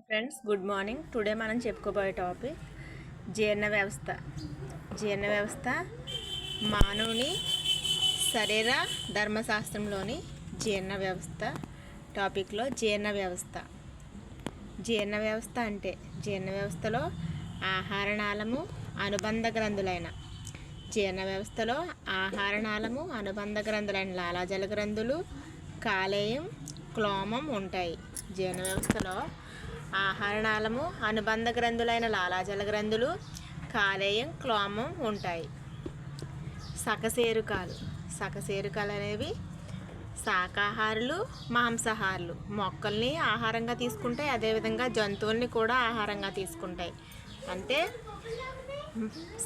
Friends, good morning. Today మనం చెప్పుకోబోయే topic జీర్ణ వ్యవస్థ. జీర్ణ వ్యవస్థ మానవుని శరీర ధర్మశాస్త్రంలోని జీర్ణ వ్యవస్థ టాపిక్లో జీర్ణ వ్యవస్థ అంటే జీర్ణ వ్యవస్థలో ఆహార నాళము అనుబంధ గ్రంథులైన లాలాజల గ్రంథులు, కాలేయం, క్లోమం ఉంటాయి. జీర్ణ వ్యవస్థలో ఆహార నాళము అనుబంధ గ్రంథులైన లాలాజల గ్రంథులు, కాలేయం, క్లోమం ఉంటాయి. సకశేరుకాలు అనేవి శాకాహారులు, మాంసాహారులు. మొక్కల్ని ఆహారంగా తీసుకుంటాయి, అదేవిధంగా జంతువుల్ని కూడా ఆహారంగా తీసుకుంటాయి. అంటే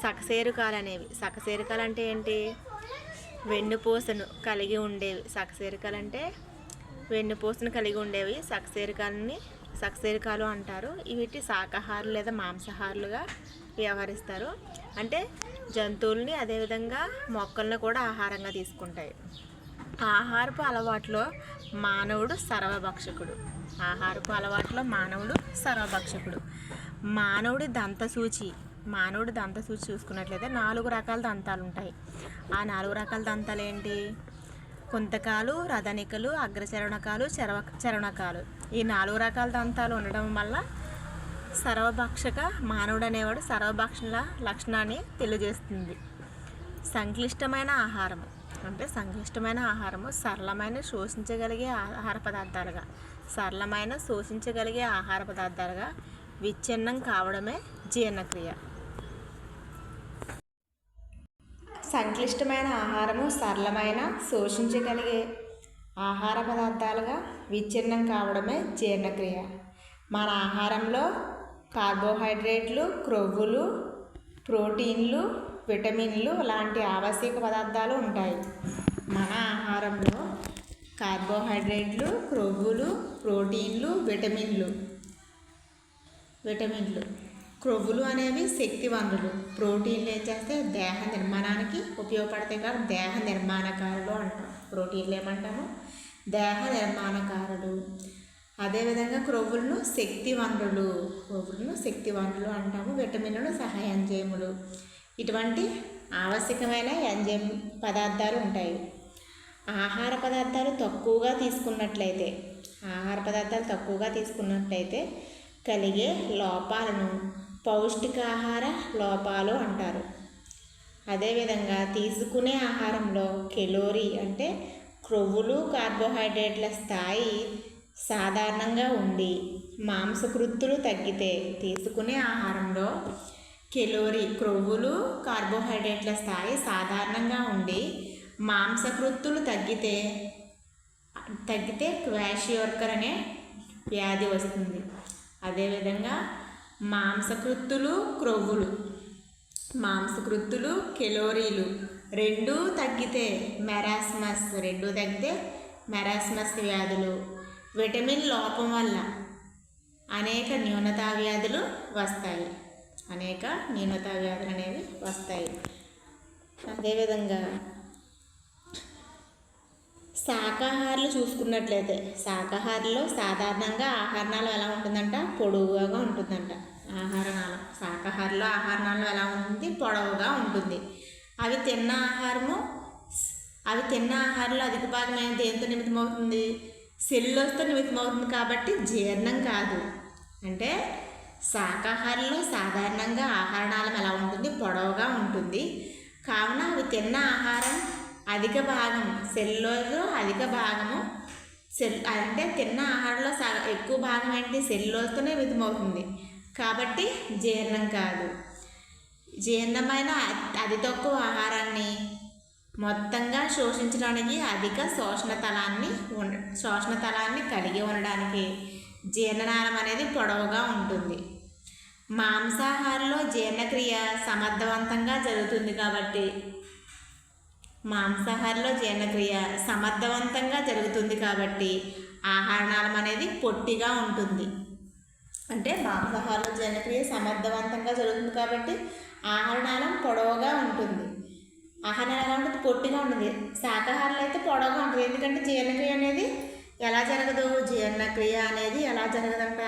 సకశేరుకాలు అంటే ఏంటి? వెన్నుపూసను కలిగి ఉండేవి. వెన్నుపూసను కలిగి ఉండేవి సకశేరుకాలు అంటారు. వీటి శాకాహారులు లేదా మాంసాహారులుగా వ్యవహరిస్తారు. అంటే జంతువుల్ని అదేవిధంగా మొక్కలను కూడా ఆహారంగా తీసుకుంటాయి. ఆహారపు అలవాట్లో మానవుడు సర్వభక్షకుడు. మానవుడి దంతసూచి చూసుకున్నట్లయితే 4 రకాల దంతాలు ఉంటాయి. ఆ 4 రకాల దంతాలు ఏంటి? కుంతకాలు, రదనికలు, అగ్రచరణకాలు, చరణకాలు. ఈ 4 రకాల దంతాలు ఉండడం వల్ల మానవుడు అనేవాడు సర్వభక్షణ లక్షణాన్ని తెలియజేస్తుంది. సంక్లిష్టమైన ఆహారము సరళమైన శోషించగలిగే ఆహార పదార్థాలుగా విచ్ఛిన్నం కావడమే జీర్ణక్రియ. సంక్లిష్టమైన ఆహారము సరళమైన శోషించగలిగే ఆహార పదార్థాలుగా విచ్ఛిన్నం కావడమే జీర్ణక్రియ. మన ఆహారంలో కార్బోహైడ్రేట్లు, క్రొవ్వులు, ప్రోటీన్లు, విటమిన్లు లాంటి ఆవశ్యక పదార్థాలు ఉంటాయి. మన ఆహారంలో కార్బోహైడ్రేట్లు, క్రొవ్వులు, ప్రోటీన్లు, విటమిన్లు. క్రొవ్వులు అనేవి శక్తి వనరులు. ప్రోటీన్లు ఏం చేస్తే దేహ నిర్మాణానికి ఉపయోగపడతాయి కాబట్టి దేహ నిర్మాణకారులు అంటాం. ప్రోటీన్లు ఏమంటాము? దేహ నిర్మాణకారులు. అదేవిధంగా క్రొవ్వులను శక్తి వనరులు అంటాము. విటమిన్లను సహాయ ఎంజైములు. ఇటువంటి ఆవశ్యకమైన ఎంజైమ్ పదార్థాలు ఉంటాయి. ఆహార పదార్థాలు తక్కువగా తీసుకున్నట్లయితే కలిగే లోపాలను పౌష్టికాహార లోపాలు అంటారు. అదేవిధంగా తీసుకునే ఆహారంలో కెలోరీ అంటే క్రొవ్వులు, కార్బోహైడ్రేట్ల స్థాయి సాధారణంగా ఉండి మాంసకృత్తులు తగ్గితే తీసుకునే ఆహారంలో క్రొవ్వులు, కార్బోహైడ్రేట్ల స్థాయి సాధారణంగా ఉండి మాంసకృత్తులు తగ్గితే క్వాషియోర్కర్ అనే వ్యాధి వస్తుంది. అదేవిధంగా మాంసకృత్తులు, కెలోరీలు రెండూ తగ్గితే మెరాస్మస్ వ్యాధులు. విటమిన్ లోపం వల్ల అనేక న్యూనతా వ్యాధులు అనేవి వస్తాయి. అదేవిధంగా శాకాహారులు చూసుకున్నట్లయితే శాకాహారుల్లో సాధారణంగా ఆహారనాళం ఎలా ఉంటుందంట? పొడవుగా ఉంటుందంట. శాకాహారుల్లో ఆహారనాళం ఎలా ఉంటుంది? పొడవుగా ఉంటుంది. అవి తిన్న ఆహారంలో అధిక భాగమైన దేంతో నిమిత్తమవుతుంది? సెల్యులోజ్తో నిమిత్తమవుతుంది. కాబట్టి జీర్ణం కాదు. అంటే శాకాహారంలో సాధారణంగా ఆహారనాళం ఎలా ఉంటుంది? పొడవుగా ఉంటుంది. కావున అవి తిన్న ఆహారం అధిక భాగం సెల్యులోజ్, అంటే తిన్న ఆహారంలో ఎక్కువ భాగం ఏంటి? సెల్యులోజ్తోనే మితమవుతుంది. కాబట్టి జీర్ణం కాదు. జీర్ణమైన అతి తక్కువ ఆహారాన్ని మొత్తంగా శోషించడానికి అధిక శోషణ తలాన్ని కలిగి ఉండడానికి జీర్ణనాళం అనేది పొడవుగా ఉంటుంది. మాంసాహారంలో జీర్ణక్రియ సమర్థవంతంగా జరుగుతుంది కాబట్టి ఆహారనాళం అనేది పొట్టిగా ఉంటుంది. అంటే మాంసాహారంలో జీర్ణక్రియ సమర్థవంతంగా జరుగుతుంది కాబట్టి ఆహారనాళం పొడవుగా ఉంటుంది. ఆహారనాళం అంటే పొట్టిగా ఉంటుంది. శాకాహారంలో అయితే పొడవుగా ఉంటుంది. ఎందుకంటే జీర్ణక్రియ అనేది ఎలా జరగదు? జీర్ణక్రియ అనేది ఎలా జరగదంట?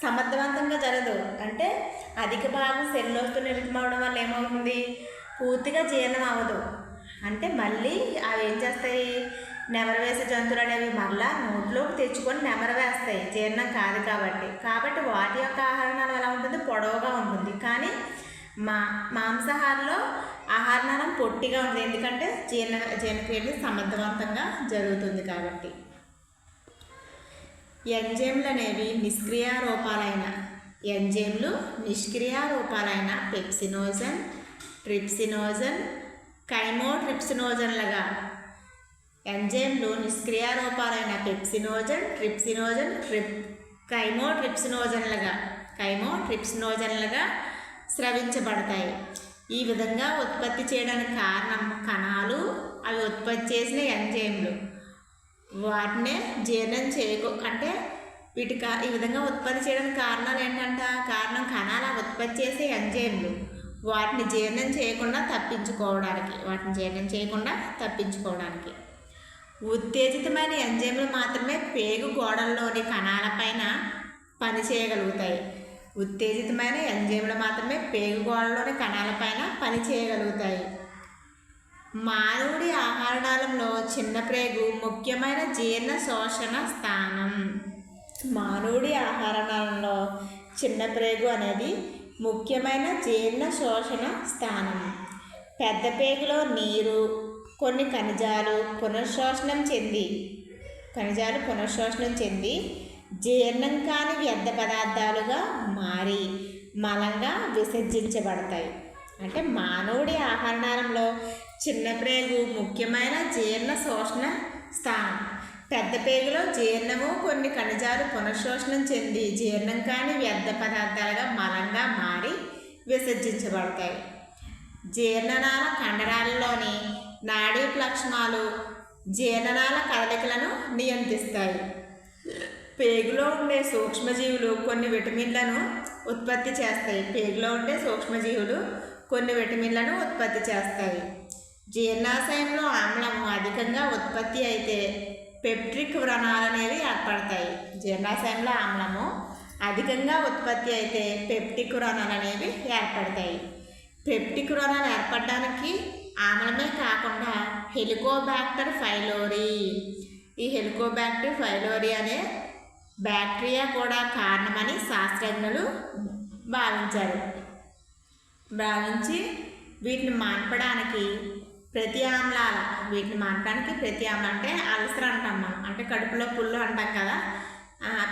సమర్థవంతంగా జరగదు. అంటే అధిక భాగం సెల్యులోజ్తో నిర్మితం అవడం వల్ల ఏమవుతుంది, పూర్తిగా జీర్ణం అవ్వదు. అంటే మళ్ళీ అవి ఏం చేస్తాయి, నెమరు వేసే జంతువులు అనేవి మళ్ళీ నోట్లోకి తెచ్చుకొని నెమరు వేస్తాయి, జీర్ణం కాదు కాబట్టి వాటి యొక్క ఆహారనాళం ఎలా ఉంటుంది, పొడవుగా ఉంటుంది. కానీ మాంసాహారంలో ఆహారనాళం పొట్టిగా ఉంటుంది, ఎందుకంటే జీర్ణక్రియ సమర్థవంతంగా జరుగుతుంది కాబట్టి. ఎంజైమ్లు అనేవి నిష్క్రియ రూపాలైన పెప్సినోజన్, ట్రిప్సినోజన్, కైమోట్రిప్సినోజన్లుగా. ఎంజైమ్లు నిష్క్రియ రూపాలైన పెప్సినోజన్, ట్రిప్సినోజన్, కైమోట్రిప్సినోజన్లుగా స్రవించబడతాయి. ఈ విధంగా ఉత్పత్తి చేయడానికి కారణం కణాలు, అవి ఉత్పత్తి చేసిన ఎంజైమ్లు. వాటినే జీర్ణం అంటే ఈ విధంగా ఉత్పత్తి చేయడానికి కారణాలు ఏంటంటే, కారణం కణాలు ఉత్పత్తి చేసే ఎంజైమ్లు వాటిని జీర్ణం చేయకుండా తప్పించుకోవడానికి. ఉత్తేజితమైన ఎంజైమ్లు మాత్రమే పేగు గోడల్లోని కణాలపైన పనిచేయగలుగుతాయి. మానవుడి ఆహారనాళంలో చిన్న ప్రేగు ముఖ్యమైన జీర్ణ శోషణ స్థానం. మానవుడి ఆహారనాళంలో చిన్న ప్రేగు అనేది ముఖ్యమైన జీర్ణ శోషణ స్థానం. పెద్ద పేగులో నీరు, కొన్ని ఖనిజాలు పునఃశోషణం చెంది జీర్ణం కాని వ్యర్థ పదార్థాలుగా మారి మలంగా విసర్జించబడతాయి. అంటే మానవుడి ఆహారనాళంలో చిన్న ప్రేగు ముఖ్యమైన జీర్ణ శోషణ స్థానం. పెద్ద పేగులో జీర్ణము, కొన్ని ఖనిజాలు పునఃశోషణం చెంది జీర్ణం కాని వ్యర్థ పదార్థాలుగా మలంగా మారి విసర్జించబడతాయి. జీర్ణనాళ కండరాలలోని నాడీ లక్షణాలు జీర్ణనాళ కదలికలను నియంత్రిస్తాయి. పేగులో ఉండే సూక్ష్మజీవులు కొన్ని విటమిన్లను ఉత్పత్తి చేస్తాయి. జీర్ణాశయంలో ఆమ్లము అధికంగా ఉత్పత్తి అయితే పెప్టిక్ వ్రణాలు అనేవి ఏర్పడతాయి. పెప్టిక్ వ్రణాలు ఏర్పడడానికి ఆమ్లమే కాకుండా హెలికోబాక్టర్ పైలోరీ, ఈ హెలికోబాక్టర్ పైలోరీ అనే బ్యాక్టీరియా కూడా కారణమని శాస్త్రజ్ఞులు భావించి వీటిని మాన్పడానికి ప్రతి ఆమ్లాలు అంటే అల్సర్ అంటాం మనం, అంటే కడుపులో పుళ్ళు అంటాం కదా.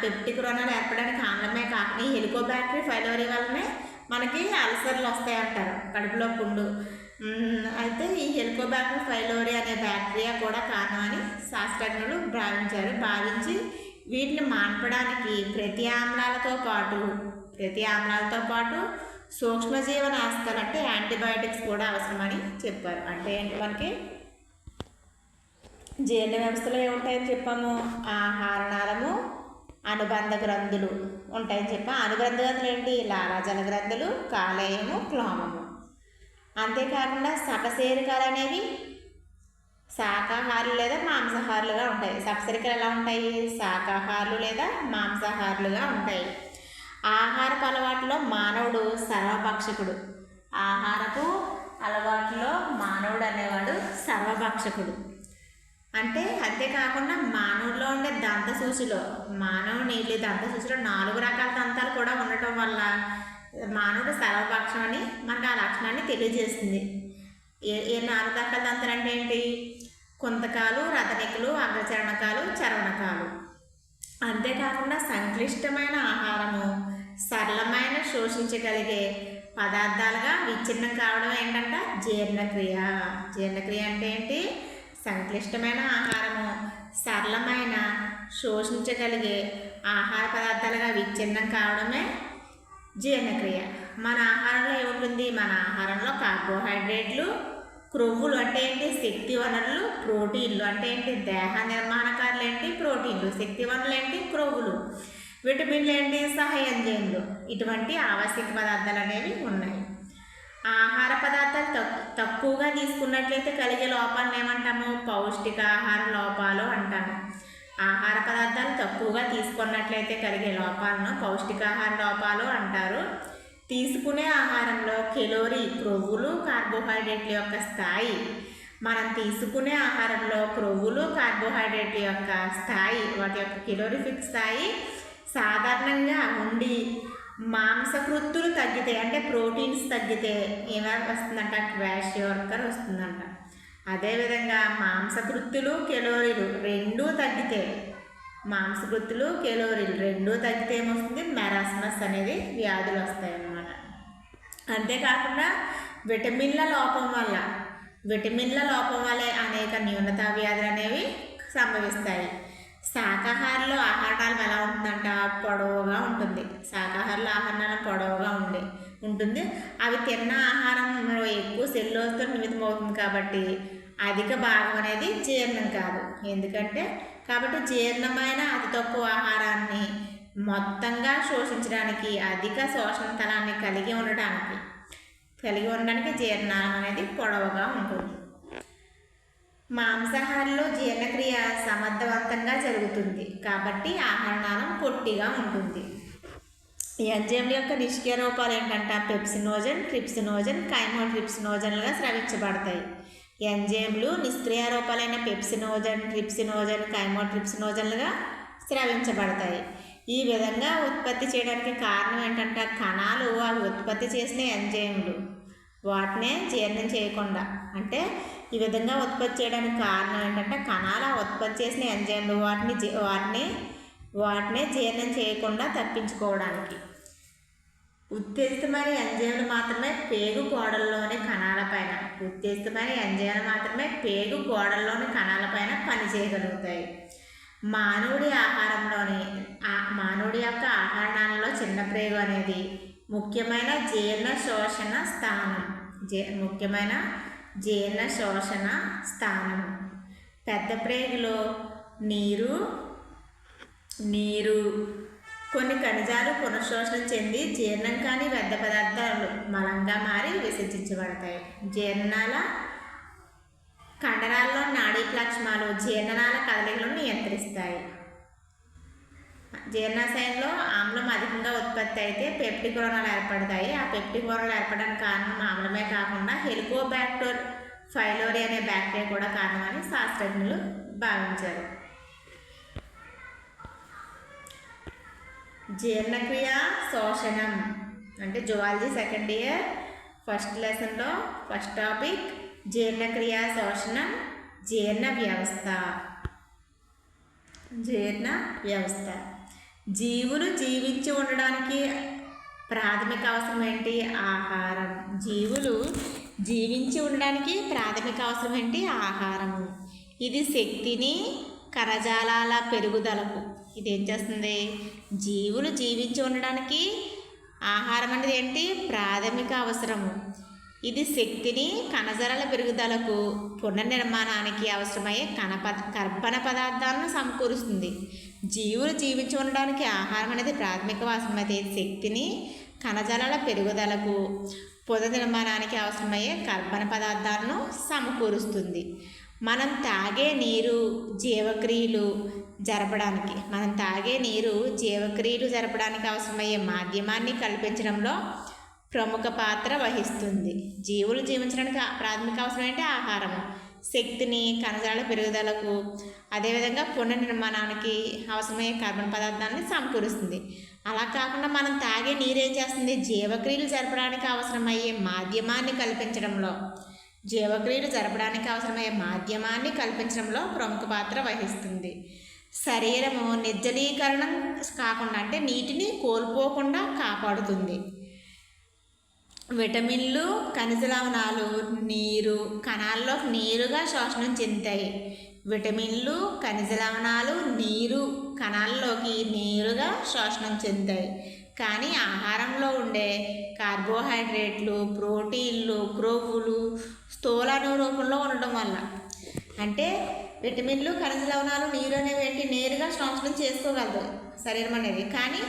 పెప్టిక్ వ్రణాలు ఏర్పడడానికి ఆమ్లమే కాకుండా ఈ హెలికోబాక్టర్ పైలోరీ వల్లనే మనకి అల్సర్లు వస్తాయి అంటారు, కడుపులో పుండు. అయితే ఈ హెలికోబాక్టర్ పైలోరీ అనే బ్యాక్టీరియా కూడా కారణమని శాస్త్రజ్ఞులు భావించి వీటిని మాన్పడానికి ప్రతి ఆమ్లాలతో పాటు సూక్ష్మజీవనాశకాలు అంటే యాంటీబయాటిక్స్ కూడా అవసరమని చెప్పారు. అంటే ఏంటి, మనకి జీర్ణ వ్యవస్థలో ఏముంటాయని చెప్పాము, ఆహారనాళము, అనుబంధ గ్రంథులు ఉంటాయని చెప్పాము. అనుబంధ గ్రంథులు ఏంటి, లాలాజల గ్రంథులు, కాలేయము, క్లోమము. అంతేకాకుండా సకశేరుకాలు అనేవి శాకాహారులు లేదా మాంసాహారులుగా ఉంటాయి. సకశేరుకాలు ఎలా ఉంటాయి, శాకాహారులు లేదా మాంసాహారులుగా ఉంటాయి. ఆహారపు అలవాటులో మానవుడు సర్వభక్షకుడు. సర్వభక్షకుడు అంటే అంతేకాకుండా మానవుడిలో ఉండే దంతసూచిలో 4 రకాల దంతాలు కూడా ఉండటం వల్ల మానవుడు సర్వభక్షం అని మనకు ఆ లక్షణాన్ని తెలియజేస్తుంది. ఏ 4 రకాల దంతాలు అంటే ఏంటి, కుంతకాలు, రథనికులు, అగ్రచరణకాలు, చర్వణకాలు. అంతేకాకుండా సంక్లిష్టమైన ఆహారము సరళమైన శోషించగలిగే పదార్థాలుగా విచ్ఛిన్నం కావడం ఏంటంటే జీర్ణక్రియ అంటే ఏంటి, సంక్లిష్టమైన ఆహారము సరళమైన శోషించగలిగే ఆహార పదార్థాలుగా విచ్ఛిన్నం కావడమే జీర్ణక్రియ. మన ఆహారంలో ఏముంటుంది, మన ఆహారంలో కార్బోహైడ్రేట్లు, క్రొవ్వులు అంటే ఏంటి, శక్తి వనరులు, ప్రోటీన్లు అంటే ఏంటి, దేహ నిర్మాణకారులు ఏంటి, ప్రోటీన్లు, శక్తి వనరులు ఏంటి, క్రొవ్వులు, విటమిన్లు ఏంటి, సహయంజైములు. ఇటువంటి ఆవశ్యక పదార్థాలు అనేవి ఉన్నాయి. ఆహార పదార్థాలు తక్కువగా తీసుకున్నట్లయితే కలిగే లోపాలను ఏమంటాము, పౌష్టికాహార లోపాలు అంటాము. ఆహార పదార్థాలు తక్కువగా తీసుకున్నట్లయితే కలిగే లోపాలను పౌష్టికాహార లోపాలు అంటారు. తీసుకునే ఆహారంలో కెలోరీ, క్రొవ్వులు, కార్బోహైడ్రేట్ల యొక్క స్థాయి, మనం తీసుకునే ఆహారంలో క్రొవ్వులు, కార్బోహైడ్రేట్ల యొక్క స్థాయి, వాటి యొక్క కెలోరిఫిక్ స్థాయి సాధారణంగా ఉండి మాంసకృత్తులు తగ్గితే అంటే ప్రోటీన్స్ తగ్గితే ఏమైనా వస్తుందంట, క్వాషియోర్కర్ వస్తుందంట. అదేవిధంగా మాంసకృత్తులు, కెలోరీలు రెండూ తగ్గితే, మాంసకృత్తులు, కెలోరీలు రెండూ తగ్గితే ఏమొస్తుంది, మెరాస్మస్ అనేది వ్యాధులు వస్తాయి అన్నమాట. అంతేకాకుండా విటమిన్ల లోపం వల్లే అనేక న్యూనత వ్యాధులు అనేవి సంభవిస్తాయి. శాకాహారంలో ఆహారాలు ఎలా ఉంటుందంట, పొడవుగా ఉంటుంది. శాకాహారంలో ఆహారాలు పొడవుగా ఉంటుంది. అవి తిన్న ఆహారంలో ఎక్కువ సెల్యులోజ్తో నిమిత్తమవుతుంది కాబట్టి అధిక భాగం అనేది జీర్ణం కాదు. ఎందుకంటే కాబట్టి జీర్ణమైన అతి తక్కువ ఆహారాన్ని మొత్తంగా శోషించడానికి, అధిక శోషణ తలాన్ని కలిగి ఉండడానికి జీర్ణం అనేది పొడవుగా ఉంటుంది. మాంసాహారంలో జీర్ణక్రియ సమర్థవంతంగా జరుగుతుంది కాబట్టి ఆహారనాళం పొట్టిగా ఉంటుంది. ఎంజైమ్ల యొక్క నిష్క్రియ రూపాలు ఏంటంటే పెప్సినోజన్, ట్రిప్సినోజన్, కైమోట్రిప్సినోజన్లుగా స్రవించబడతాయి. ఎంజైమ్లు నిష్క్రియ రూపాలైన పెప్సినోజన్, ట్రిప్సినోజన్, కైమోట్రిప్సినోజన్లుగా స్రవించబడతాయి. ఈ విధంగా ఉత్పత్తి చేయడానికి కారణం ఏంటంటే కణాలు అవి ఉత్పత్తి చేసిన ఎంజైమ్లు వాటినే జీర్ణం చేయకుండా, అంటే ఈ విధంగా ఉత్పత్తి చేయడానికి కారణం ఏంటంటే కణాలు ఉత్పత్తి చేసిన ఎంజైమ్లు వాటిని జీర్ణం చేయకుండా తప్పించుకోవడానికి. ఉత్తేజితమైన ఎంజైమ్లు మాత్రమే పేగు గోడల్లోని కణాలపైన పనిచేయగలుగుతాయి. మానవుడి యొక్క ఆహారాలలో చిన్న ప్రేగు అనేది ముఖ్యమైన జీర్ణ శోషణ స్థానం. పెద్ద ప్రేగులో నీరు కొన్ని ఖనిజాలు పునఃశోషణ చెంది జీర్ణం కాని వ్యర్థ పదార్థాలు మలంగా మారి విసర్జించబడతాయి. కండరాల్లో నాడీ ప్లాక్ష్మాలు జీర్ణనాళ కదలికలను నియంత్రిస్తాయి. జీర్ణాశయంలో ఆమ్లం అధికంగా ఉత్పత్తి అయితే పెప్టిక్ వలనాలు ఏర్పడతాయి. ఆ పెప్టిక్ వలనాలు ఏర్పడడానికి కారణం ఆమ్లమే కాకుండా హెలికోబాక్టర్ పైలోరీ అనే బ్యాక్టీరియా కూడా కారణమని శాస్త్రజ్ఞులు భావించారు. జీర్ణక్రియ శోషణం అంటే జువాలజీ సెకండ్ ఇయర్ ఫస్ట్ లెసన్లో ఫస్ట్ టాపిక్ జీర్ణక్రియ శోషణం, జీర్ణ వ్యవస్థ. జీవులు జీవించి ఉండడానికి ప్రాథమిక అవసరం ఏంటి, ఆహారం. జీవులు జీవించి ఉండడానికి ప్రాథమిక అవసరం ఏంటి, ఆహారము. ఇది శక్తిని, కణజాలాల పెరుగుదలకు ఇదేం చేస్తుంది, జీవులు జీవించి ఉండడానికి ఆహారం అనేది ఏంటి, ప్రాథమిక అవసరము. ఇది శక్తిని, కణజాలాల పెరుగుదలకు, పునర్నిర్మాణానికి అవసరమయ్యే కర్బన పదార్థాలను సమకూరుస్తుంది. జీవులు జీవించి ఉండడానికి ఆహారం అనేది ప్రాథమిక అవసరమైతే శక్తిని, కణజాలాల పెరుగుదలకు, పునర్నిర్మాణానికి అవసరమయ్యే కర్బన పదార్థాలను సమకూరుస్తుంది. మనం తాగే నీరు జీవక్రియలు జరపడానికి అవసరమయ్యే మాధ్యమాన్ని కల్పించడంలో ప్రముఖ పాత్ర వహిస్తుంది. జీవులు జీవించడానికి ప్రాథమిక అవసరం ఏంటి, ఆహారము. శక్తిని, కణజాల పెరుగుదలకు, అదేవిధంగా పునర్నిర్మాణానికి అవసరమయ్యే కార్బన్ పదార్థాన్ని సమకూరుస్తుంది. అలా కాకుండా మనం తాగే నీరు ఏం చేస్తుంది, జీవక్రియలు జరపడానికి అవసరమయ్యే మాధ్యమాన్ని కల్పించడంలో ప్రముఖ పాత్ర వహిస్తుంది. శరీరము నిర్జలీకరణం కాకుండా అంటే నీటిని కోల్పోకుండా కాపాడుతుంది. విటమిన్లు, ఖనిజ లవణాలు కణాల్లో నీరుగా శోషణం చెందుతాయి. విటమిన్లు, ఖనిజ లవణాలు కణాల్లోకి నీరుగా శోషణం చెందుతాయి. కానీ ఆహారంలో ఉండే కార్బోహైడ్రేట్లు, ప్రోటీన్లు, క్రొవ్వులు స్థూలాణు రూపంలో ఉండడం వల్ల, అంటే విటమిన్లు, ఖనిజ లవణాలు, నీరు అనేవి ఏంటి నేరుగా శోషణం చేసుకోగలదు శరీరం అనేది. కానీ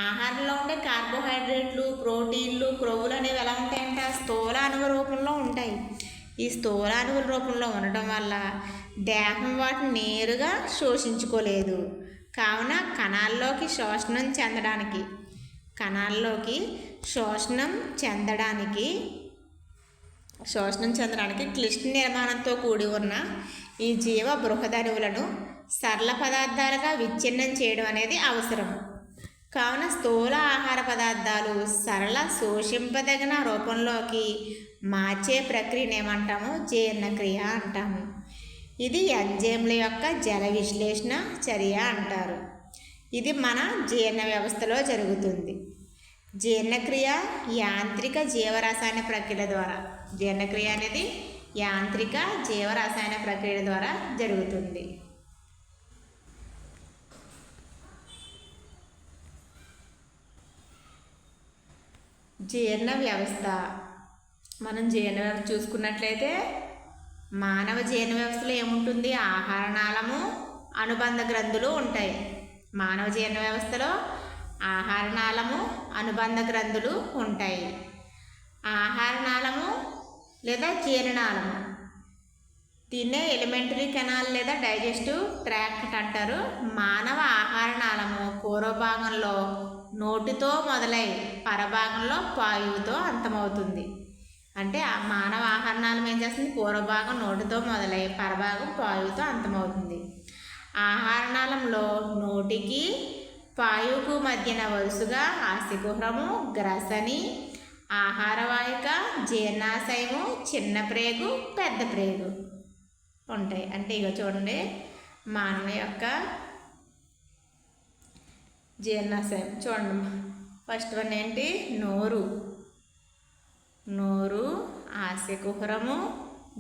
ఆహారంలో ఉండే కార్బోహైడ్రేట్లు, ప్రోటీన్లు, క్రొవ్వులు అనేవి ఎలా ఉంటాయంటే స్థూల అణువు రూపంలో ఉంటాయి. ఈ స్థూలాణువుల రూపంలో ఉండటం వల్ల దేహం వాటిని నేరుగా శోషించుకోలేదు. కావున కణాల్లోకి శోషణం చెందడానికి క్లిష్ట నిర్మాణంతో కూడి ఉన్న ఈ జీవ బృహదణువులను సరళ పదార్థాలుగా విచ్ఛిన్నం చేయడం అనేది అవసరం. కావున స్థూల ఆహార పదార్థాలు సరళ శోషింపదగిన రూపంలోకి మార్చే ప్రక్రియను ఏమంటాము? జీర్ణక్రియ అంటాము. ఇది ఎంజైమ్ల యొక్క జల విశ్లేషణ చర్య అంటారు. ఇది మన జీర్ణ వ్యవస్థలో జరుగుతుంది. జీర్ణక్రియ యాంత్రిక జీవరసాయన ప్రక్రియల ద్వారా జీర్ణక్రియ అనేది యాంత్రిక జీవరసాయన ప్రక్రియల ద్వారా జరుగుతుంది. జీర్ణ వ్యవస్థ. మనం జీర్ణ వ్యవస్థ చూసుకున్నట్లయితే మానవ జీర్ణ వ్యవస్థలో ఏముంటుంది? ఆహారనాళము, అనుబంధ గ్రంథులు ఉంటాయి. మానవ జీర్ణ వ్యవస్థలో ఆహారనాళము, అనుబంధ గ్రంథులు ఉంటాయి. ఆహారనాళము లేదా జీర్ణనాళము, దీన్నే ఎలిమెంటరీ కెనాల్ లేదా డైజెస్టివ్ ట్రాక్ట్ అంటారు. మానవ ఆహారనాళము పూర్వభాగంలో నోటితో మొదలై పరభాగంలో పాయువుతో అంతమవుతుంది. అంటే మానవ ఆహారనాళం ఏం చేస్తుంది? పూర్వభాగం నోటితో మొదలై పరభాగం పాయువుతో అంతమవుతుంది. ఆహారనాళంలో నోటికి పాయువుకు మధ్యన వరుసగా ఆస్యకుహరము, గ్రసని, ఆహారవాహిక, జీర్ణాశయము, చిన్న ప్రేగు, పెద్ద ప్రేగు ఉంటాయి. అంటే ఇక చూడండి, మానవ యొక్క జీర్ణాశయం చూడండి. ఫస్ట్ వన్ ఏంటి? నోరు, ఆస్యకుహరము,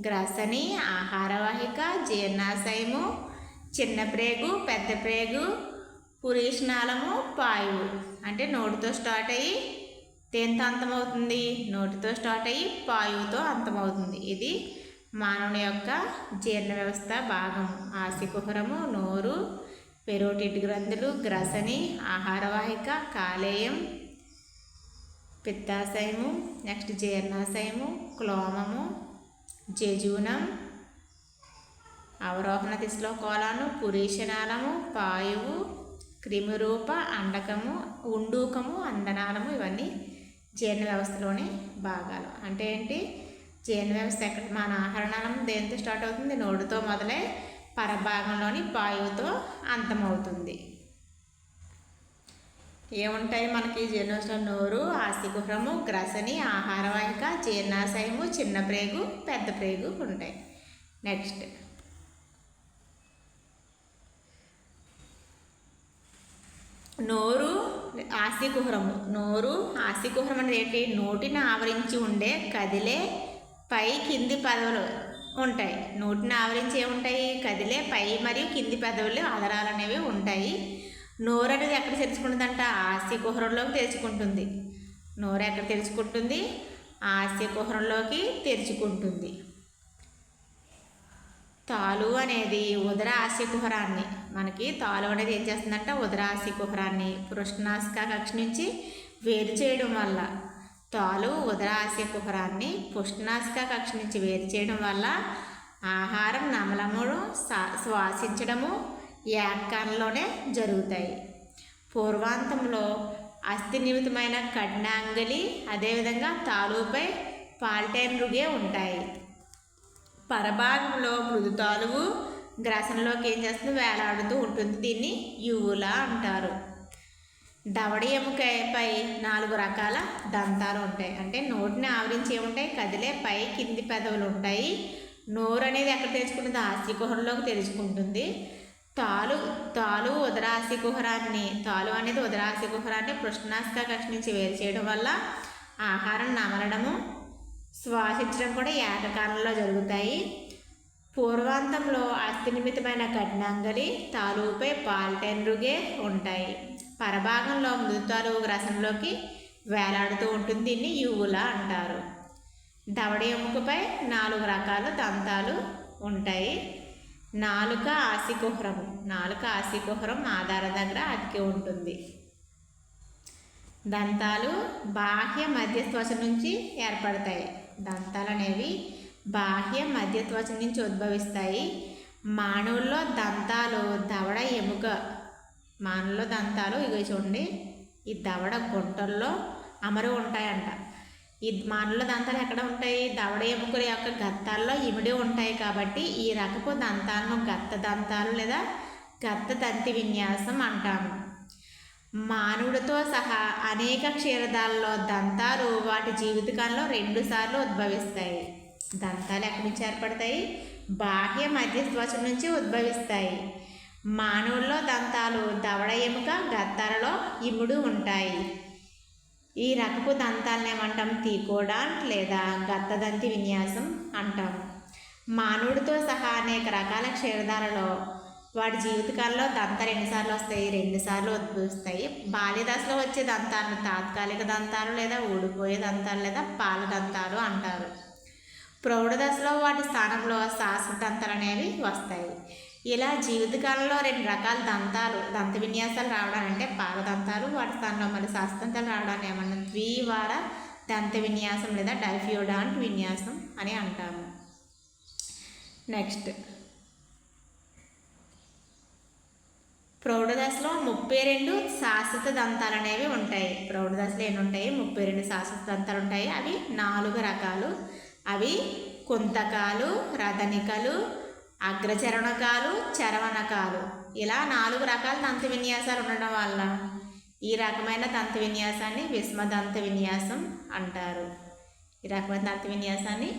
గ్రసని, ఆహారవాహిక, జీర్ణాశయము, చిన్న ప్రేగు, పెద్ద ప్రేగు, పురీషనాళము, పాయువు. అంటే నోటితో స్టార్ట్ అయ్యి దేంతో అంతమవుతుంది? నోటితో స్టార్ట్ అయ్యి పాయువుతో అంతమవుతుంది. ఇది మానవుని యొక్క జీర్ణ వ్యవస్థ భాగం. ఆస్యకుహరము, నోరు, పెరోటిడ్ గ్రంథులు, గ్రసని, ఆహారవాహిక, కాలేయం, పిత్తాశయము, నెక్స్ట్ జీర్ణాశయము, క్లోమము, జజూనం, అవరోహణ దిశలో కోలాను, పురీషనాళము, పాయువు, క్రిమిరూప, అండకము, ఉండూకము, అందనాళము. ఇవన్నీ జీర్ణ వ్యవస్థలోని భాగాలు. అంటే ఏంటి? జీర్ణ వ్యవస్థ ఎక్కడ? మన ఆహారనాళం దేంతో స్టార్ట్ అవుతుంది? నోటితో మొదలై పరభాగంలోని పాయువుతో అంతమవుతుంది. ఏముంటాయి మనకి జీర్ణ వ్యవస్థలో? నోరు, ఆస్యకుహరము, గ్రసని, ఆహారవాహిక, జీర్ణాశయము, చిన్న ప్రేగు, పెద్ద ప్రేగు ఉంటాయి. నెక్స్ట్ నోరు, ఆస్యకుహరము. ఆస్యకుహరం అనేది ఏంటి? నోటిని ఆవరించి ఉండే కదిలే పై కింది పెదవులు ఉంటాయి. నోటిని ఆవరించి ఏముంటాయి? కదిలే పై మరియు కింది పెదవులు, ఆధారాలు అనేవి ఉంటాయి. నోరు అనేది ఎక్కడ తెరుచుకుంటుందంట? ఆస్యకుహరంలోకి తెరుచుకుంటుంది. నోరు ఎక్కడ తెరుచుకుంటుంది? ఆస్యకుహరంలోకి తెరుచుకుంటుంది. తాలు అనేది ఉదర ఆస్యకుహరాన్ని, మనకి తాలు అనేది ఏం చేస్తుందంట? ఉదర ఆస్యకుహరాన్ని పృష్ఠనాసికా కక్ష నుంచి వేరు చేయడం వల్ల, తాలు ఉదర ఆస్యకుహరాన్ని పృష్ఠనాసికా కక్ష నుంచి వేరు చేయడం వల్ల ఆహారం నమలమును శ్వాసించడము ఏకాంలోనే జరుగుతాయి. పూర్వాంతంలో అస్థి నిమితమైన కఠినాంగలి, అదేవిధంగా తాలుపై పాల్టైన్ రుగే ఉంటాయి. పరభాగంలో మృదు తాలువు గ్రసనలోకి ఏం చేస్తుంది? వేలాడుతూ ఉంటుంది. దీన్ని యువుల అంటారు. దవడ ఎముకపై 4 రకాల దంతాలు ఉంటాయి. అంటే నోటిని ఆవరించి ఏముంటాయి? కదిలే పై కింది పెదవులు ఉంటాయి. నోరు అనేది ఎక్కడ తెరుచుకుంటుంది? ఆస్యకుహరంలోకి తెరుచుకుంటుంది. తాలు ఉదరాస్యకుహరాన్ని, తాలు అనేది ఉదరాస్యకుహరాన్ని పృష్ఠనాసికా కక్ష నుంచి వేరు చేయడం వల్ల ఆహారం నమలడము, శ్వాసించడం కూడా ఏకకాలంలో జరుగుతాయి. పూర్వాంతంలో అస్థి నిమితమైన కఠినాంగలి, తాలుపై పాల్టైన్ రుగే ఉంటాయి. పరభాగంలో మృదుతాలు గ్రసనలోకి వేలాడుతూ ఉంటుంది. దీన్ని యువుల అంటారు. దవడ ఎముకపై 4 రకాల దంతాలు ఉంటాయి. నాలుక ఆస్యకుహరం ఆధార దగ్గర అతికి ఉంటుంది. దంతాలు బాహ్య మధ్య శ్వాస నుంచి ఏర్పడతాయి. దంతాలు అనేవి బాహ్య మధ్య త్వచం నుంచి ఉద్భవిస్తాయి. మానవుల్లో దంతాలు దవడ ఎముక, మానవుల్లో దంతాలు ఇగో చూడండి ఈ దవడ గుంటల్లో అమరు ఉంటాయంట. ఈ మానవుల దంతాలు ఎక్కడ ఉంటాయి? దవడ ఎముకల యొక్క గత్తాల్లో ఇమిడి ఉంటాయి. కాబట్టి ఈ రకపు దంతాలను గత్త దంతాలు లేదా గత్త దంతి విన్యాసం అంటాము. మానవుడితో సహా అనేక క్షీరదాలలో దంతాలు వాటి జీవితకాలంలో 2 సార్లు ఉద్భవిస్తాయి. దంతాలు ఎక్కడి నుంచి ఏర్పడతాయి? బాహ్య మధ్య త్వచం నుంచి ఉద్భవిస్తాయి. మానవుల్లో దంతాలు దవడ ఎముక గత్తాలలో ఇముడు ఉంటాయి. ఈ రకపు దంతాలను ఏమంటాం? తీకోడాంట్ లేదా గత్తదంతి విన్యాసం అంటాము. మానవుడితో సహా అనేక రకాల క్షీరదాలలో వాటి జీవితకాలంలో దంతాలు ఎన్నిసార్లు వస్తాయి? 2 సార్లు ఉద్భవిస్తాయి. బాల్యదశలో వచ్చే దంతాలను తాత్కాలిక దంతాలు లేదా ఊడిపోయే దంతాలు లేదా పాల దంతాలు అంటారు. ప్రౌఢ దశలో వాటి స్థానంలో శాశ్వత దంతాలు అనేవి వస్తాయి. ఇలా జీవితకాలంలో 2 రకాల దంత విన్యాసాలు రావడాలంటే పాల దంతాలు, వాటి స్థానంలో మళ్ళీ శాశ్వత దంతాలు రావడాన్ని ఏమన్నా ద్వివార దంత విన్యాసం లేదా డైఫియోడాంట్ విన్యాసం అని అంటాము. నెక్స్ట్ ప్రౌఢ దశలో 32 శాశ్వత దంతాలు అనేవి ఉంటాయి. ప్రౌఢ దశలో ఎన్ని ఉంటాయి? 32 శాశ్వత దంతాలు ఉంటాయి. అవి 4 రకాలు. అవి కుంతకాలు, రదనికలు, అగ్రచరణకాలు, చరవణకాలు. ఇలా 4 రకాల దంత విన్యాసాలు ఉండడం వల్ల ఈ రకమైన దంత విన్యాసాన్ని విషమదంత విన్యాసం అంటారు. ఈ రకమైన దంత విన్యాసాన్ని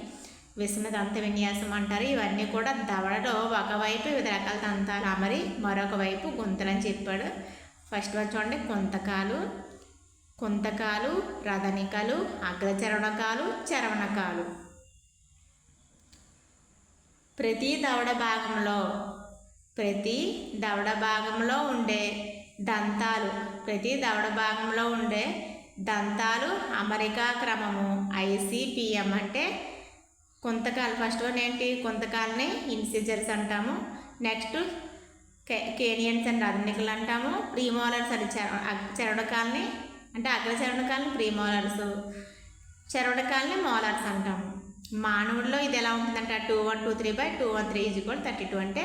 విషమదంత విన్యాసం అంటారు. ఇవన్నీ కూడా దవడలో ఒకవైపు వివిధ రకాల దంతాలు అమరి మరొక వైపు గుంతలని చెప్పాడు. ఫస్ట్ వన్ చూడండి, కుంతకాలు, రదనికలు, అగ్రచరణకాలు, చరవణకాలు. ప్రతి దవడ భాగంలో ఉండే దంతాలు అమరికా క్రమము ICPM అంటే కుంతకాలు. ఫస్ట్ వన్ ఏంటి? కుంతకాలని ఇన్సిజర్స్ అంటాము. నెక్స్ట్ కేనియన్స్ అండ్ రదనికలు అంటాము. ప్రీమోలర్స్ అని చరణకాలని అంటే అగ్రచరణకాలని ప్రీమోలర్స్, చరణకాలని మోలర్స్ అంటాము. మానవుల్లో ఇది ఎలా ఉంటుందంటే 2123/213 32 అంటే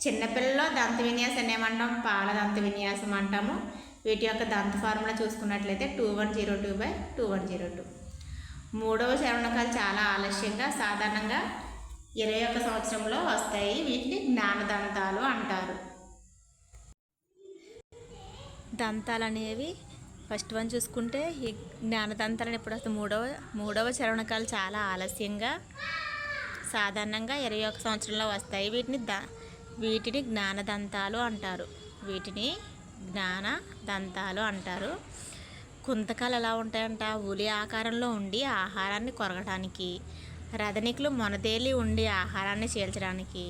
చిన్నపిల్లల్లో దంత విన్యాసాన్ని ఏమంటాం? పాల దంత విన్యాసం అంటాము. వీటి యొక్క దంత ఫార్ములా చూసుకున్నట్లయితే 2102/2102. మూడవ చరణకాలు చాలా ఆలస్యంగా సాధారణంగా 21 సంవత్సరంలో వస్తాయి. వీటిని జ్ఞానదంతాలు అంటారు. దంతాలు అనేవి ఫస్ట్ వన్ చూసుకుంటే ఈ జ్ఞానదంతాలను ఎప్పుడు వస్తాయి? మూడవ చరణకాలు చాలా ఆలస్యంగా సాధారణంగా 21 సంవత్సరంలో వస్తాయి. వీటిని జ్ఞానదంతాలు అంటారు. కుంతకాలు ఎలా ఉంటాయంట? ఉలి ఆకారంలో ఉండి ఆహారాన్ని కొరగడానికి, రదనికలు మొనదేలి ఉండి ఆహారాన్ని చీల్చడానికి,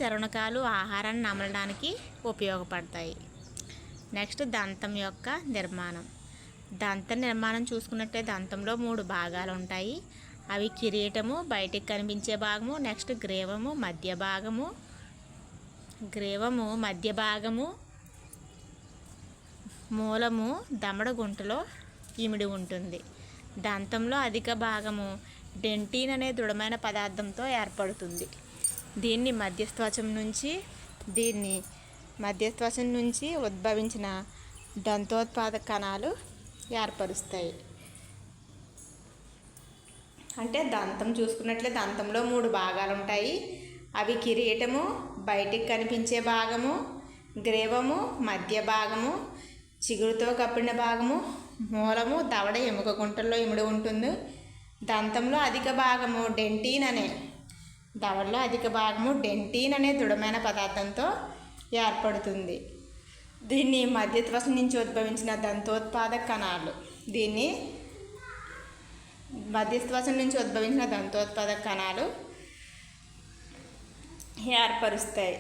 చరణకాలు ఆహారాన్ని నమలడానికి ఉపయోగపడతాయి. నెక్స్ట్ దంతం యొక్క నిర్మాణం. దంత నిర్మాణం చూసుకున్నట్లయితే దంతంలో 3 భాగాలు ఉంటాయి. అవి కిరీటము, బయటికి కనిపించే భాగము, నెక్స్ట్ గ్రీవము మధ్య భాగము, మూలము దమడ గుంటలో ఇమిడి ఉంటుంది. దంతంలో అధిక భాగము డెంటిన్ అనే దృఢమైన పదార్థంతో ఏర్పడుతుంది. దీన్ని మధ్యత్వచం నుంచి ఉద్భవించిన దంతోత్పాదక కణాలు ఏర్పరుస్తాయి. అంటే దంతం చూసుకున్నట్లయితే దంతంలో 3 భాగాలు ఉంటాయి. అవి కిరీటము, బయటికి కనిపించే భాగము, గ్రీవము మధ్య భాగము, చిగురుతో కప్పిన భాగము, మూలము దవడ ఎముక గుంటల్లో ఇమిడి ఉంటుంది. దంతంలో అధిక భాగము దవడలో అధిక భాగము డెంటిన్ అనే దృఢమైన పదార్థంతో ఏర్పడుతుంది. దీన్ని మధ్యత్వచం నుంచి ఉద్భవించిన దంతోత్పాదక కణాలు ఏర్పరుస్తాయి.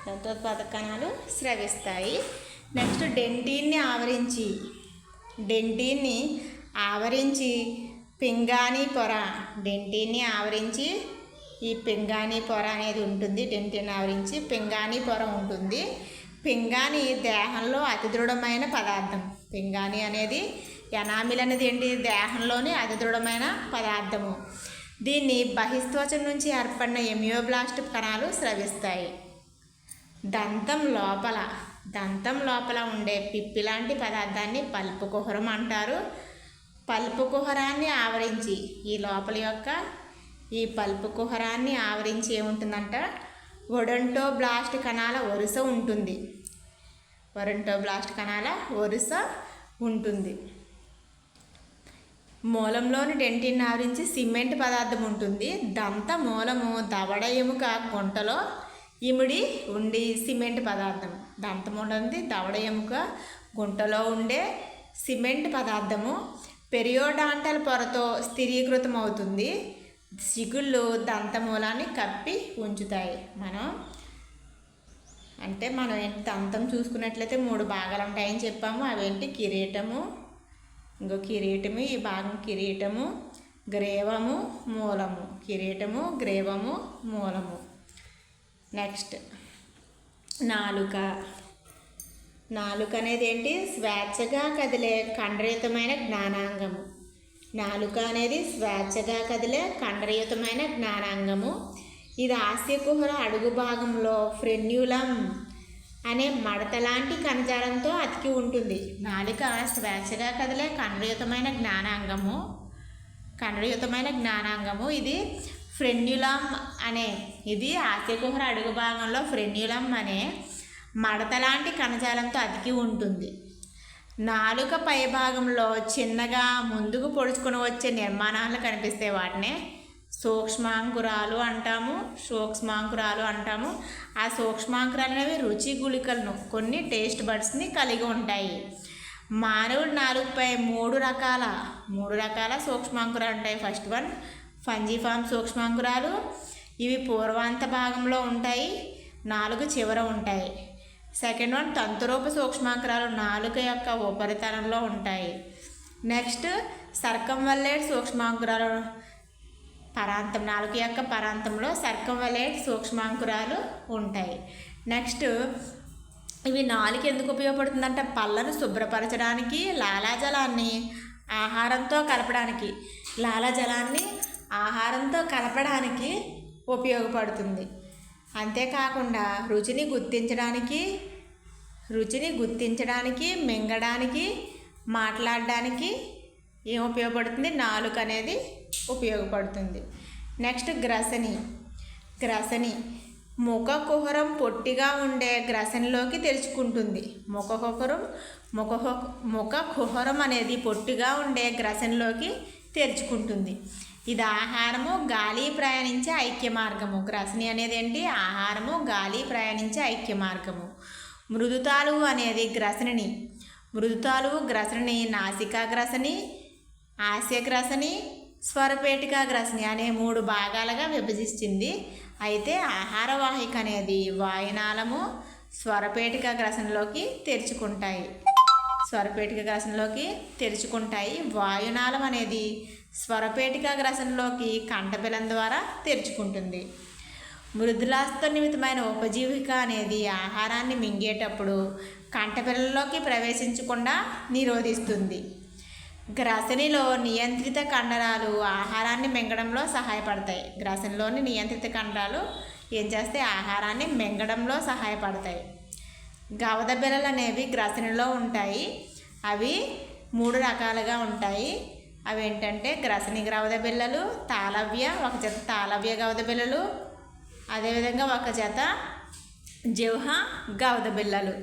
దంతోత్పాదక కణాలు స్రవిస్తాయి. నెక్స్ట్ డెంటిన్ని ఆవరించి పింగాణీ పొర అనేది ఉంటుంది. డెంటిన్ ఆవరించి పింగాణీ పొర ఉంటుంది. పింగాణీ దేహంలో అతి దృఢమైన పదార్థం. పింగాణీ అనేది ఎనామిల్ అనేది ఏంటి? దేహంలోని అతి దృఢమైన పదార్థము. దీన్ని బహిస్త్వచం నుంచి ఏర్పడిన ఎమియోబ్లాస్ట్ కణాలు స్రవిస్తాయి. దంతం లోపల ఉండే పిప్పి లాంటి పదార్థాన్ని పల్పు కుహరం అంటారు. పల్పు కుహరాన్ని ఆవరించి ఈ పల్పు కుహరాన్ని ఆవరించి ఏముంటుందంట? ఒడొంటోబ్లాస్ట్ కణాల వరుస ఉంటుంది. మూలంలోని డెంటిన్ ఆవరించి సిమెంట్ పదార్థం ఉంటుంది. దంత మూలము దవడ ఎముక గుంటలో ఇమిడి ఉండి సిమెంట్ పదార్థం. దంతముండి దవడ ఎముక గుంటలో ఉండే సిమెంట్ పదార్థము పెరియోడాంటల్ పొరతో స్థిరీకృతం అవుతుంది. చిగుళ్ళు దంతమూలాన్ని కప్పి ఉంచుతాయి. మనం దంతం చూసుకున్నట్లయితే 3 భాగాలు ఉంటాయని చెప్పాము. అవేంటి? కిరీటము, ఈ భాగం కిరీటము, గ్రీవము, మూలము. కిరీటము, గ్రీవము, మూలము. నెక్స్ట్ నాలుక అనేది ఏంటి? స్వేచ్ఛగా కదిలే కండరయుతమైన జ్ఞానాంగము. ఇది ఆస్యకుహర అడుగు భాగంలో ఫ్రెన్యులం అనే మడతలాంటి కణజాలంతో అతికి ఉంటుంది. నాలుక స్వేచ్ఛగా కదిలే కండరయుతమైన జ్ఞానాంగము. ఇది ఫ్రెన్యులం ఇది ఆస్యకుహర అడుగు భాగంలో ఫ్రెన్యులం అనే మడతలాంటి కణజాలంతో అతికి ఉంటుంది. నాలుక పై భాగంలో చిన్నగా ముందుకు పొడుచుకొని వచ్చే నిర్మాణాలు కనిపిస్తే వాటినే సూక్ష్మాంకురాలు అంటాము. ఆ సూక్ష్మాంకురాలు అనేవి రుచి గుళికలను, కొన్ని టేస్ట్ బడ్స్ని కలిగి ఉంటాయి. మానవుడి నాలుగుపై మూడు రకాల సూక్ష్మాంకురాలు ఉంటాయి. ఫస్ట్ వన్ ఫంజిఫామ్ సూక్ష్మాంకురాలు. ఇవి పూర్వాంత భాగంలో ఉంటాయి, నాలుగు చివర ఉంటాయి. సెకండ్ వన్ తంతురూప సూక్ష్మాంకురాలు నాలుక యొక్క ఉపరితలంలో ఉంటాయి. నెక్స్ట్ సర్కంవల్లేట్ సూక్ష్మాంకురాలు నాలుక యొక్క పరాంతంలో సర్కంవల్లేట్ సూక్ష్మాంకురాలు ఉంటాయి. నెక్స్ట్ ఇవి నాలుక ఎందుకు ఉపయోగపడుతుందంటే పళ్ళను శుభ్రపరచడానికి, లాలాజలాన్ని ఆహారంతో కలపడానికి ఉపయోగపడుతుంది. అంతేకాకుండా రుచిని గుర్తించడానికి, మింగడానికి, మాట్లాడడానికి ఏం ఉపయోగపడుతుంది? నాలుక అనేది ఉపయోగపడుతుంది. నెక్స్ట్ గ్రసని ముఖ కుహరం పొట్టిగా ఉండే గ్రసనిలోకి తెరుచుకుంటుంది. ముఖ కుహరం అనేది పొట్టిగా ఉండే గ్రసనిలోకి తెరుచుకుంటుంది. ఇది ఆహారము, గాలి ప్రయాణించే ఐక్య మార్గము. గ్రసని అనేది ఏంటి? ఆహారము, గాలి ప్రయాణించే ఐక్య మార్గము. మృదుతాలువు అనేది గ్రసనిని నాసికా గ్రసని, ఆస్య గ్రసని, స్వరపేటిక గ్రసని అనే 3 భాగాలుగా విభజించింది. అయితే ఆహార వాహిక అనేది వాయునాళము, స్వరపేటిక గ్రసనలోకి తెరుచుకుంటాయి. వాయునాళం అనేది స్వరపేటిక గ్రసనలోకి కంఠబిలం ద్వారా తెరుచుకుంటుంది. మృదులాస్థ నిమిత్తమైన ఉపజీవిక అనేది ఆహారాన్ని మింగేటప్పుడు కంఠబిలంలోకి ప్రవేశించకుండా నిరోధిస్తుంది. గ్రసనిలో నియంత్రిత కండరాలు ఆహారాన్ని మింగడంలో సహాయపడతాయి. గ్రసనిలోని నియంత్రిత కండరాలు ఏం చేస్తాయి? ఆహారాన్ని మింగడంలో సహాయపడతాయి. గవద బిళ్ళలు అనేవి గ్రసనిలో ఉంటాయి. అవి 3 రకాలుగా ఉంటాయి. అవి ఏంటంటే గ్రసని గవద బిళ్ళలు, ఒక జత తాళవ్య గవద బిళ్ళలు, అదేవిధంగా ఒక జత జిహ్వ గవద బిళ్ళలు.